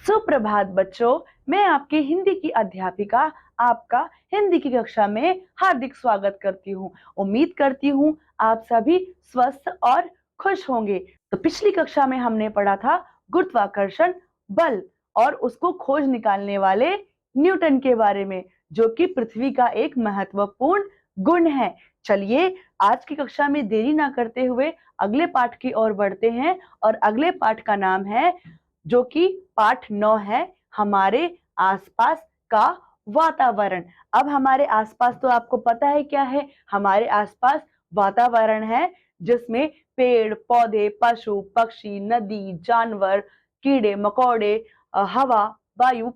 सुप्रभात बच्चों, मैं आपकी हिंदी की अध्यापिका आपका हिंदी की कक्षा में हार्दिक स्वागत करती हूँ। उम्मीद करती हूँ आप सभी स्वस्थ और खुश होंगे। तो पिछली कक्षा में हमने पढ़ा था गुरुत्वाकर्षण बल और उसको खोज निकालने वाले न्यूटन के बारे में, जो कि पृथ्वी का एक महत्वपूर्ण गुण है। चलिए आज की कक्षा में देरी ना करते हुए अगले पाठ की ओर बढ़ते हैं और अगले पाठ का नाम है, जो कि पाठ 9 है, हमारे आसपास का वातावरण। अब हमारे आसपास तो आपको पता है क्या है, हमारे आसपास वातावरण है जिसमें पेड़ पौधे, पशु पक्षी, नदी, जानवर, कीड़े मकोड़े, हवा, वायु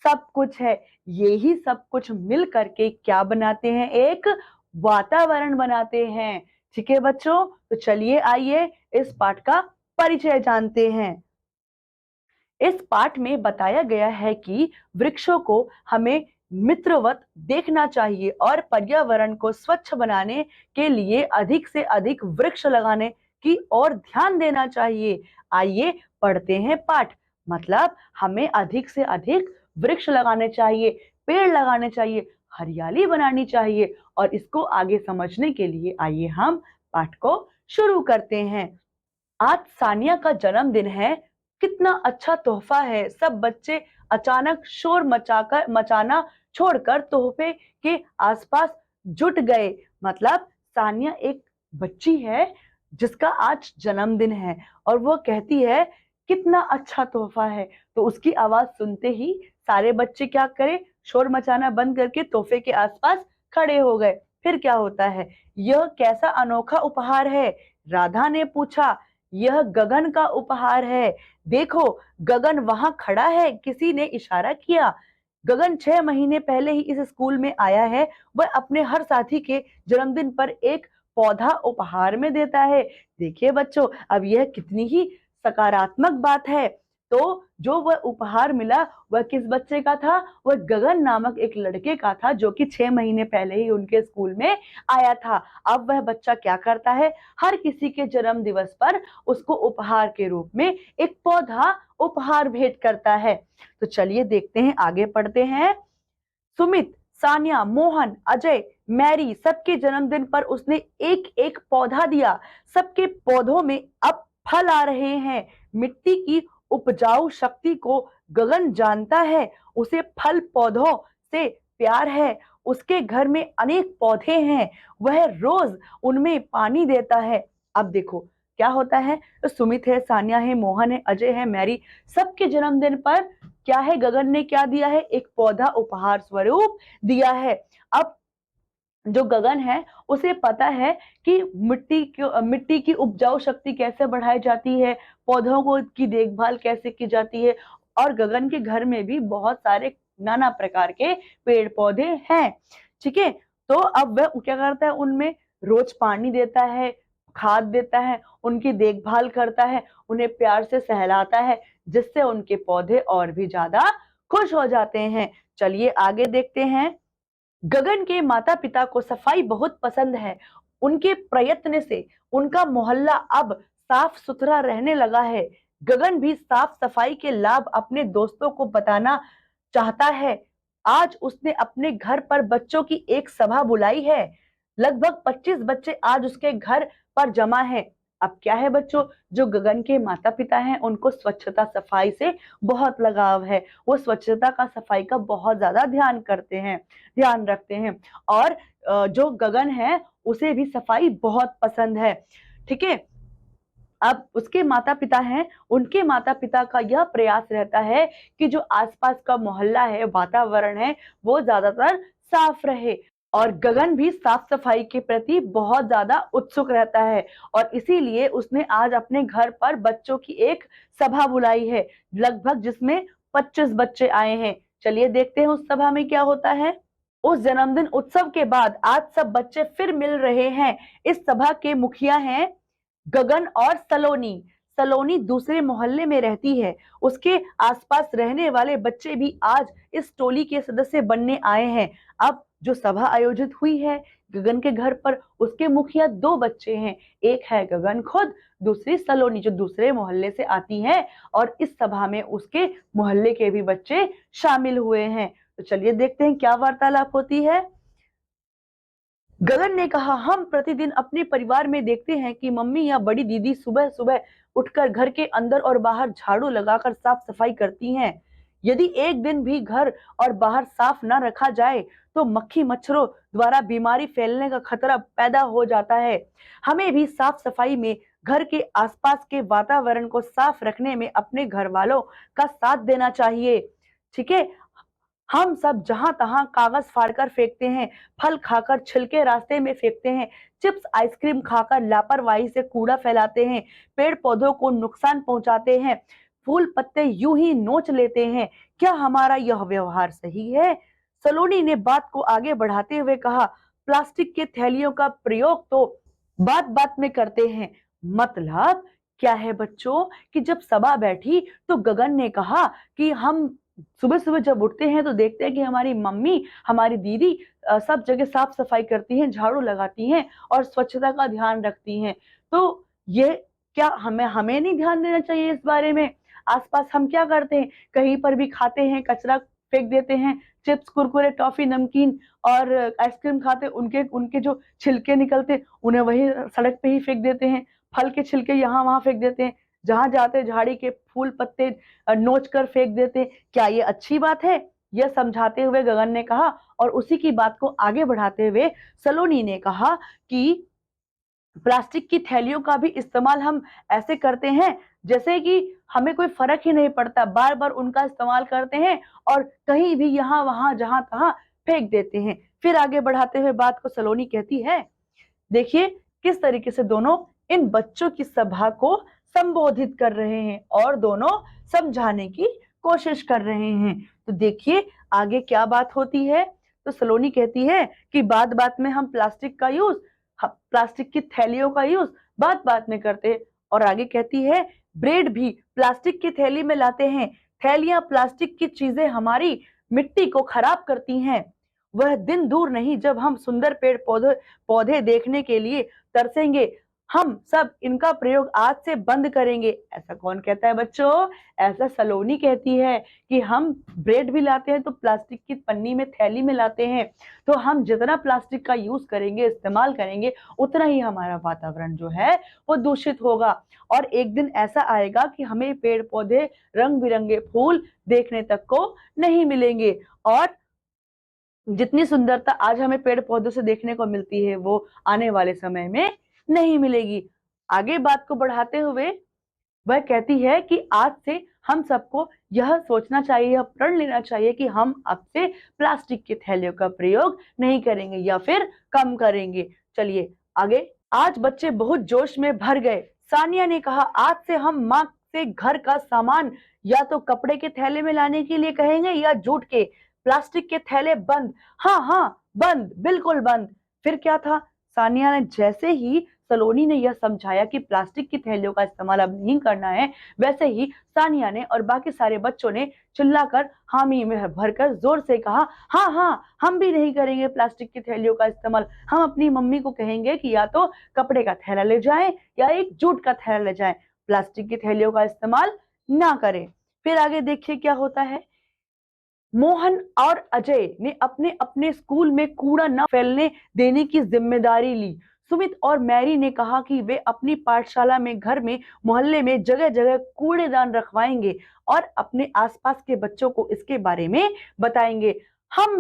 सब कुछ है। यही सब कुछ मिल करके क्या बनाते हैं, एक वातावरण बनाते हैं। ठीक है बच्चों, तो चलिए आइए इस पाठ का परिचय जानते हैं। इस पाठ में बताया गया है कि वृक्षों को हमें मित्रवत देखना चाहिए और पर्यावरण को स्वच्छ बनाने के लिए अधिक से अधिक वृक्ष लगाने की ओर ध्यान देना चाहिए। आइए पढ़ते हैं पाठ। मतलब हमें अधिक से अधिक वृक्ष लगाने चाहिए, पेड़ लगाने चाहिए, हरियाली बनानी चाहिए। और इसको आगे समझने के लिए आइए हम पाठ को शुरू करते हैं। आज सानिया का जन्मदिन है। कितना अच्छा तोहफा है। सब बच्चे अचानक शोर मचाना छोड़कर तोहफे के आसपास जुट गए। मतलब सानिया एक बच्ची है जिसका आज जन्मदिन है और वो कहती है कितना अच्छा तोहफा है। तो उसकी आवाज सुनते ही सारे बच्चे क्या करें, शोर मचाना बंद करके तोहफे के आसपास खड़े हो गए। फिर क्या होता है, यह कैसा अनोखा उपहार है, राधा ने पूछा। यह गगन का उपहार है। देखो गगन वहां खड़ा है, किसी ने इशारा किया। गगन 6 महीने पहले ही इस स्कूल में आया है। वह अपने हर साथी के जन्मदिन पर एक पौधा उपहार में देता है। देखिए बच्चों, अब यह कितनी ही सकारात्मक बात है। तो जो वह उपहार मिला वह किस बच्चे का था, वह गगन नामक एक लड़के का था, जो कि 6 महीने पहले ही उनके स्कूल में आया था। अब वह बच्चा क्या करता है, हर किसी के जन्म दिवस पर उसको उपहार के रूप में एक पौधा उपहार भेंट करता है। तो चलिए देखते हैं, आगे पढ़ते हैं। सुमित, सानिया, मोहन, अजय, मैरी सबके जन्मदिन पर उसने एक एक पौधा दिया। सबके पौधों में अब फल आ रहे हैं। मिट्टी की उपजाऊ शक्ति को गगन जानता है। उसे फल पौधों से प्यार है। उसके घर में अनेक पौधे हैं, वह रोज उनमें पानी देता है। अब देखो क्या होता है, तो सुमित है, सानिया है, मोहन है, अजय है, मैरी, सबके जन्मदिन पर क्या है, गगन ने क्या दिया है, एक पौधा उपहार स्वरूप दिया है। अब जो गगन है उसे पता है कि मिट्टी की उपजाऊ शक्ति कैसे बढ़ाई जाती है, पौधों को की देखभाल कैसे की जाती है। और गगन के घर में भी बहुत सारे नाना प्रकार के पेड़ पौधे हैं। ठीक है, तो अब वह क्या करता है, उनमें रोज पानी देता है, खाद देता है, उनकी देखभाल करता है, उन्हें प्यार से सहलाता है, जिससे उनके पौधे और भी ज्यादा खुश हो जाते हैं। चलिए आगे देखते हैं। गगन के माता पिता को सफाई बहुत पसंद है। उनके प्रयत्न से उनका मोहल्ला अब साफ सुथरा रहने लगा है। गगन भी साफ सफाई के लाभ अपने दोस्तों को बताना चाहता है। आज उसने अपने घर पर बच्चों की एक सभा बुलाई है। लगभग 25 बच्चे आज उसके घर पर जमा हैं। अब क्या है बच्चों, जो गगन के माता पिता हैं उनको स्वच्छता सफाई से बहुत लगाव है। वो स्वच्छता का, सफाई का बहुत ज्यादा ध्यान रखते हैं। और जो गगन है उसे भी सफाई बहुत पसंद है। ठीक है, अब उसके माता पिता हैं, उनके माता पिता का यह प्रयास रहता है कि जो आसपास का मोहल्ला है, वातावरण है, वो ज्यादातर साफ रहे। और गगन भी साफ सफाई के प्रति बहुत ज्यादा उत्सुक रहता है और इसीलिए उसने आज अपने घर पर बच्चों की एक सभा बुलाई है, लगभग जिसमें 25 बच्चे आए हैं। चलिए देखते हैं उस सभा में क्या होता है। उस जन्मदिन उत्सव के बाद आज सब बच्चे फिर मिल रहे हैं। इस सभा के मुखिया हैं गगन और सलोनी। सलोनी दूसरे मोहल्ले में रहती है। उसके आसपास रहने वाले बच्चे भी आज इस टोली के सदस्य बनने आए हैं। अब जो सभा आयोजित हुई है गगन के घर पर, उसके मुखिया 2 बच्चे हैं। एक है गगन खुद, दूसरी सलोनी जो दूसरे मोहल्ले से आती है और इस सभा में उसके मोहल्ले के भी बच्चे शामिल हुए हैं। तो चलिए देखते हैं क्या वार्तालाप होती है। गगन ने कहा, हम प्रतिदिन अपने परिवार में देखते हैं कि मम्मी या बड़ी दीदी सुबह सुबह उठकर घर के अंदर और बाहर झाड़ू लगाकर साफ सफाई करती हैं। यदि एक दिन भी घर और बाहर साफ न रखा जाए तो मक्खी मच्छरों द्वारा बीमारी फैलने का खतरा पैदा हो जाता है। हमें भी साफ सफाई में घर के आसपास के वातावरण को साफ रखने में अपने घर वालों का साथ देना चाहिए। ठीक है, हम सब जहां तहां कागज फाड़कर फेंकते हैं, फल खाकर छिलके रास्ते में फेंकते हैं, चिप्स आइसक्रीम खाकर लापरवाही से कूड़ा फैलाते हैं, पेड़ पौधों को नुकसान पहुंचाते हैं, फूल पत्ते यूं ही नोच लेते हैं। क्या हमारा यह व्यवहार सही है? सलोनी ने बात को आगे बढ़ाते हुए कहा, प्लास्टिक के थैलियों का प्रयोग तो बात बात में करते हैं। मतलब क्या है बच्चों कि जब सभा बैठी तो गगन ने कहा कि हम सुबह सुबह जब उठते हैं तो देखते हैं कि हमारी मम्मी, हमारी दीदी सब जगह साफ सफाई करती हैं, झाड़ू लगाती हैं और स्वच्छता का ध्यान रखती हैं। तो ये क्या हमें हमें नहीं ध्यान देना चाहिए इस बारे में? आसपास हम क्या करते हैं, कहीं पर भी खाते हैं कचरा फेंक देते हैं, चिप्स कुरकुरे टॉफी नमकीन और आइसक्रीम खाते उनके उनके जो छिलके निकलते उन्हें वही सड़क पे ही फेंक देते हैं, फल के छिलके यहाँ वहां फेंक देते हैं, जहां जाते झाड़ी के फूल पत्ते नोच कर फेंक देते। क्या ये अच्छी बात है? यह समझाते हुए गगन ने कहा और उसी की बात को आगे बढ़ाते हुए सलोनी ने कहा कि प्लास्टिक की थैलियों का भी इस्तेमाल हम ऐसे करते हैं जैसे कि हमें कोई फर्क ही नहीं पड़ता, बार बार उनका इस्तेमाल करते हैं और कहीं भी यहाँ वहां जहां तहां फेंक देते हैं। फिर आगे बढ़ाते हुए बात को सलोनी कहती है, देखिए किस तरीके से दोनों इन बच्चों की सभा को संबोधित कर रहे हैं और दोनों समझाने की कोशिश कर रहे हैं। तो देखिए आगे क्या बात होती है। तो सलोनी कहती है कि बात बात में हम प्लास्टिक की थैलियों का यूज बात बात में करते हैं। और आगे कहती है, ब्रेड भी प्लास्टिक की थैली में लाते हैं। थैलियां प्लास्टिक की चीजें हमारी मिट्टी को खराब करती हैं। वह दिन दूर नहीं जब हम सुंदर पेड़ पौधे देखने के लिए तरसेंगे। हम सब इनका प्रयोग आज से बंद करेंगे। ऐसा कौन कहता है बच्चों? ऐसा सलोनी कहती है कि हम ब्रेड भी लाते हैं तो प्लास्टिक की पन्नी में थैली में लाते हैं। तो हम जितना प्लास्टिक का यूज करेंगे, इस्तेमाल करेंगे, उतना ही हमारा वातावरण जो है वो दूषित होगा। और एक दिन ऐसा आएगा कि हमें पेड़ पौधे, रंग बिरंगे फूल देखने तक को नहीं मिलेंगे और जितनी सुंदरता आज हमें पेड़ पौधों से देखने को मिलती है वो आने वाले समय में नहीं मिलेगी। आगे बात को बढ़ाते हुए वह कहती है कि आज से हम सबको यह सोचना चाहिए, यह प्रण लेना चाहिए कि हम अब से प्लास्टिक की थैलियों का प्रयोग नहीं करेंगे या फिर कम करेंगे। चलिए आगे। आज बच्चे बहुत जोश में भर गए। सानिया ने कहा, आज से हम माँ से घर का सामान या तो कपड़े के थैले में लाने के लिए कहेंगे या जूट के। प्लास्टिक के थैले बंद। हाँ हाँ बंद, बिल्कुल बंद। फिर क्या था, सानिया ने जैसे ही सलोनी ने यह समझाया कि प्लास्टिक की थैलियों का इस्तेमाल अब नहीं करना है, वैसे ही सानिया ने और बाकी सारे बच्चों ने चिल्लाकर हामी में भरकर जोर से कहा, हाँ हाँ हम भी नहीं करेंगे प्लास्टिक की थैलियों का इस्तेमाल। हम अपनी मम्मी को कहेंगे कि या तो कपड़े का थैला ले जाएं या एक जूट का थैला ले जाएं, प्लास्टिक की थैलियों का इस्तेमाल ना करें। फिर आगे देखिए क्या होता है। मोहन और अजय ने अपने अपने स्कूल में कूड़ा न फैलने देने की जिम्मेदारी ली। सुमित और मैरी ने कहा कि वे अपनी पाठशाला में, घर में, मोहल्ले में जगह जगह कूड़ेदान रखवाएंगे और अपने आसपास के बच्चों को इसके बारे में बताएंगे। हम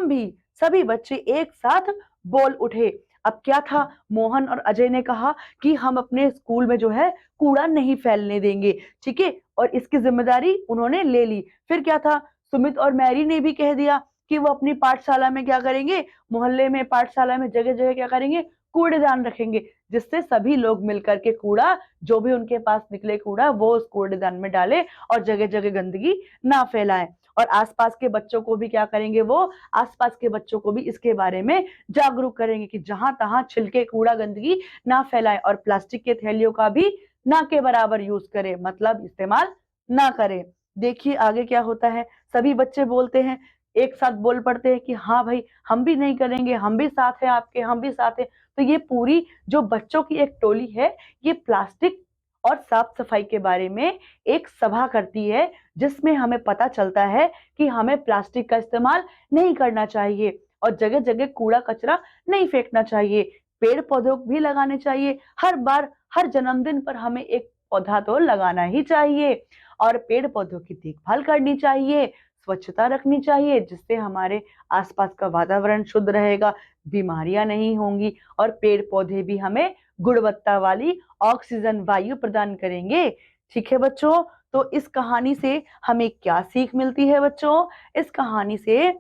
भी सभी बच्चे एक साथ बोल उठे। अब क्या था, मोहन और अजय ने कहा कि हम अपने स्कूल में जो है कूड़ा नहीं फैलने देंगे, ठीक है, और इसकी जिम्मेदारी उन्होंने ले ली। फिर क्या था, सुमित और मैरी ने भी कह दिया कि वो अपनी पाठशाला में क्या करेंगे, मोहल्ले में, पाठशाला में जगह जगह क्या करेंगे, कूड़ेदान रखेंगे, जिससे सभी लोग मिलकर के कूड़ा, जो भी उनके पास निकले कूड़ा, वो उस कूड़ेदान में डाले और जगह जगह गंदगी ना फैलाएं। और आसपास के बच्चों को भी क्या करेंगे, वो आसपास के बच्चों को भी इसके बारे में जागरूक करेंगे कि जहां तहां छिलके कूड़ा गंदगी ना फैलाएं और प्लास्टिक के थैलियों का भी ना के बराबर यूज करें, मतलब इस्तेमाल ना करें। देखिए आगे क्या होता है। सभी बच्चे बोलते हैं, एक साथ बोल पड़ते हैं कि हाँ भाई हम भी नहीं करेंगे, हम भी साथ हैं आपके, हम भी साथ हैं। तो ये पूरी जो बच्चों की एक टोली है, ये प्लास्टिक और साफ-सफाई के बारे में एक सभा करती है, जिसमें हमें पता चलता है कि हमें प्लास्टिक का इस्तेमाल नहीं करना चाहिए और जगह-जगह कूड़ा-कचरा नहीं फेंकना चाहिए। पेड़-पौधों भी लगाने चाहिए। हर बार, हर जन्मदिन पर हमें एक पौधा तो लगाना ही चाहिए और पेड़-पौधों की देखभाल करनी चाहिए, स्वच्छता रखनी चाहिए, जिससे हमारे आस-पास का वातावरण शुद्ध रहेगा, बीमारियाँ नहीं होंगी और पेड़-पौधे भी हमें गुणवत्ता वाली ऑक्सीजन वायु प्रदान करेंगे। ठीक है बच्चों? तो इस कहानी से हमें क्या सीख मिलती है बच्चों? इस कहानी से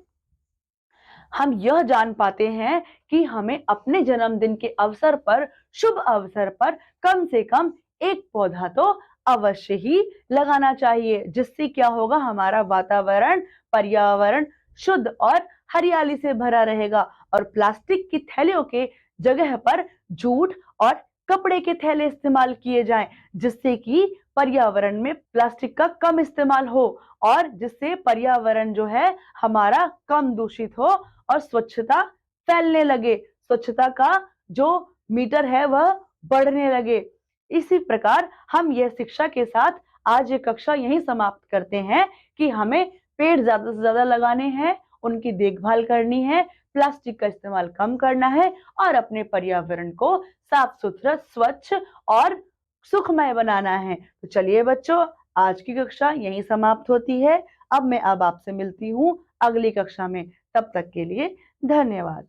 हम यह जान पाते हैं कि हमें अपने जन्मदिन के अवसर पर, शुभ अवसर पर कम से कम एक पौधा तो अवश्य ही लगाना चाहिए, जिससे क्या होगा हमारा वातावरण, पर्यावरण शुद्ध और हरियाली से भरा रहेगा और प्लास्टिक की थैलियों के जगह पर जूट और कपड़े के थैले इस्तेमाल किए जाएं, जिससे कि पर्यावरण में प्लास्टिक का कम इस्तेमाल हो और जिससे पर्यावरण जो है हमारा कम दूषित हो और स्वच्छता फैलने लगे, स्वच्छता का जो मीटर है वह बढ़ने लगे। इसी प्रकार हम यह शिक्षा के साथ आज ये कक्षा यहीं समाप्त करते हैं कि हमें पेड़ ज़्यादा से ज़्यादा लगाने हैं, उनकी देखभाल करनी है, प्लास्टिक का इस्तेमाल कम करना है और अपने पर्यावरण को साफ-सुथरा, स्वच्छ और सुखमय बनाना है। तो चलिए बच्चों, आज की कक्षा यहीं समाप्त होती है। अब मैं आपसे मिलती हूँ अगली कक्षा में। तब तक के लिए धन्यवाद।